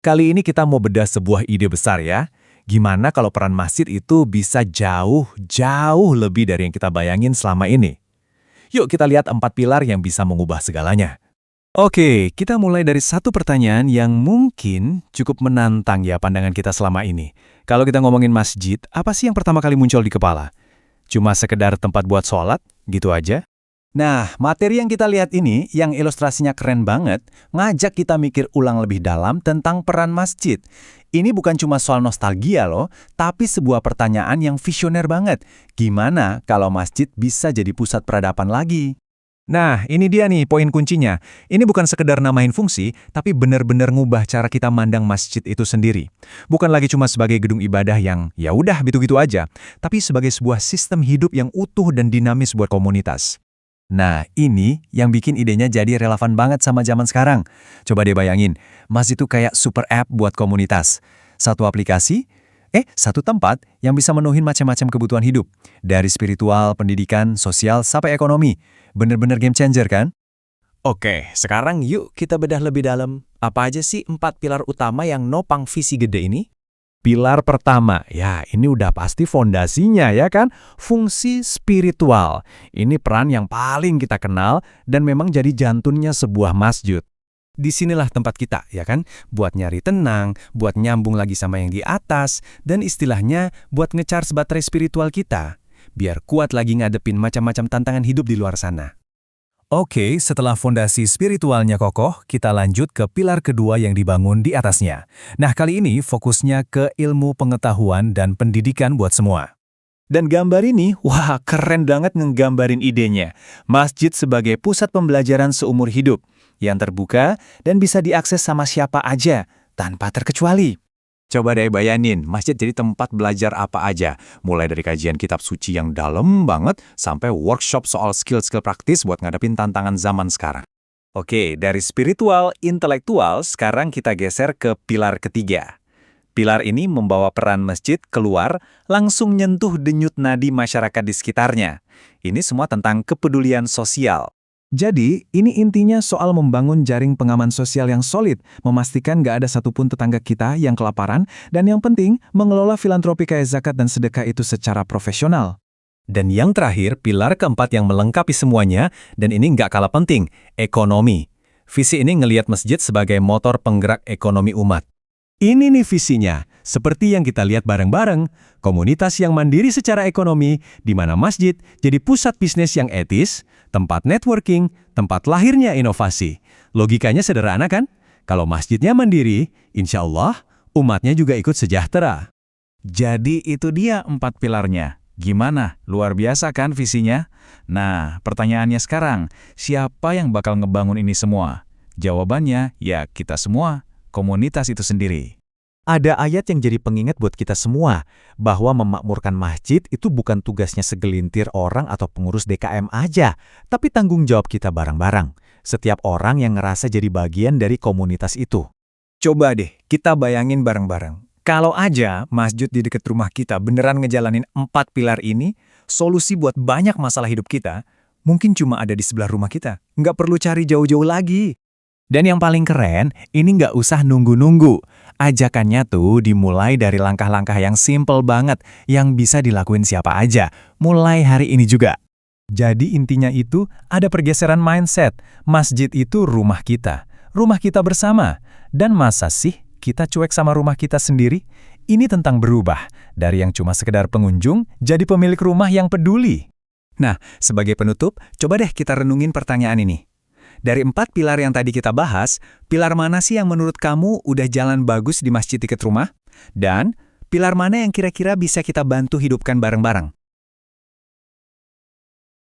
Kali ini kita mau bedah sebuah ide besar ya. Gimana kalau peran masjid itu bisa jauh lebih dari yang kita bayangin selama ini? Yuk kita lihat 4 pilar yang bisa mengubah segalanya. Oke, kita mulai dari satu pertanyaan yang mungkin cukup menantang ya pandangan kita selama ini. Kalau kita ngomongin masjid, apa sih yang pertama kali muncul di kepala? Cuma sekedar tempat buat sholat, gitu aja? Nah, materi yang kita lihat ini, yang ilustrasinya keren banget, ngajak kita mikir ulang lebih dalam tentang peran masjid. Ini bukan cuma soal nostalgia loh, tapi sebuah pertanyaan yang visioner banget. Gimana kalau masjid bisa jadi pusat peradaban lagi? Nah, ini dia nih poin kuncinya. Ini bukan sekedar namain fungsi, tapi benar-benar ngubah cara kita mandang masjid itu sendiri. Bukan lagi cuma sebagai gedung ibadah yang ya udah gitu-gitu aja, tapi sebagai sebuah sistem hidup yang utuh dan dinamis buat komunitas. Nah, ini yang bikin idenya jadi relevan banget sama zaman sekarang. Coba deh bayangin, masjid itu kayak super app buat komunitas. Satu aplikasi, satu tempat yang bisa menuhin macam-macam kebutuhan hidup. Dari spiritual, pendidikan, sosial, sampai ekonomi. Bener-bener game changer kan? Oke, sekarang yuk kita bedah lebih dalam. Apa aja sih 4 pilar utama yang nopang visi gede ini? Pilar pertama, ya ini udah pasti fondasinya ya kan, fungsi spiritual. Ini peran yang paling kita kenal dan memang jadi jantungnya sebuah masjid. Disinilah tempat kita, ya kan, buat nyari tenang, buat nyambung lagi sama yang di atas, dan istilahnya buat ngecharge baterai spiritual kita, biar kuat lagi ngadepin macam-macam tantangan hidup di luar sana. Oke, setelah fondasi spiritualnya kokoh, kita lanjut ke pilar kedua yang dibangun di atasnya. Nah, kali ini fokusnya ke ilmu pengetahuan dan pendidikan buat semua. Dan gambar ini, wah keren banget ngegambarin idenya. Masjid sebagai pusat pembelajaran seumur hidup, yang terbuka dan bisa diakses sama siapa aja, tanpa terkecuali. Coba deh bayangin, masjid jadi tempat belajar apa aja. Mulai dari kajian kitab suci yang dalam banget, sampai workshop soal skill-skill praktis buat ngadepin tantangan zaman sekarang. Oke, dari spiritual, intelektual, sekarang kita geser ke pilar ketiga. Pilar ini membawa peran masjid keluar, langsung nyentuh denyut nadi masyarakat di sekitarnya. Ini semua tentang kepedulian sosial. Jadi, ini intinya soal membangun jaring pengaman sosial yang solid, memastikan nggak ada satupun tetangga kita yang kelaparan, dan yang penting, mengelola filantropi kayak zakat dan sedekah itu secara profesional. Dan yang terakhir, pilar keempat yang melengkapi semuanya, dan ini nggak kalah penting, ekonomi. Visi ini ngelihat masjid sebagai motor penggerak ekonomi umat. Ini nih visinya, seperti yang kita lihat bareng-bareng, komunitas yang mandiri secara ekonomi, di mana masjid jadi pusat bisnis yang etis, tempat networking, tempat lahirnya inovasi. Logikanya sederhana kan? Kalau masjidnya mandiri, insya Allah umatnya juga ikut sejahtera. Jadi itu dia 4 pilarnya. Gimana? Luar biasa kan visinya? Nah, pertanyaannya sekarang, siapa yang bakal ngebangun ini semua? Jawabannya, ya kita semua. Komunitas itu sendiri. Ada ayat yang jadi pengingat buat kita semua, bahwa memakmurkan masjid itu bukan tugasnya segelintir orang atau pengurus DKM aja, tapi tanggung jawab kita bareng-bareng. Setiap orang yang ngerasa jadi bagian dari komunitas itu. Coba deh, kita bayangin bareng-bareng. Kalau aja masjid di dekat rumah kita beneran ngejalanin 4 pilar ini, solusi buat banyak masalah hidup kita, mungkin cuma ada di sebelah rumah kita. Nggak perlu cari jauh-jauh lagi. Dan yang paling keren, ini nggak usah nunggu-nunggu. Ajakannya tuh dimulai dari langkah-langkah yang simple banget, yang bisa dilakuin siapa aja, mulai hari ini juga. Jadi intinya itu, ada pergeseran mindset. Masjid itu rumah kita bersama. Dan masa sih kita cuek sama rumah kita sendiri? Ini tentang berubah, dari yang cuma sekedar pengunjung, jadi pemilik rumah yang peduli. Nah, sebagai penutup, coba deh kita renungin pertanyaan ini. Dari 4 pilar yang tadi kita bahas, pilar mana sih yang menurut kamu udah jalan bagus di masjid dekat rumah? Dan pilar mana yang kira-kira bisa kita bantu hidupkan bareng-bareng?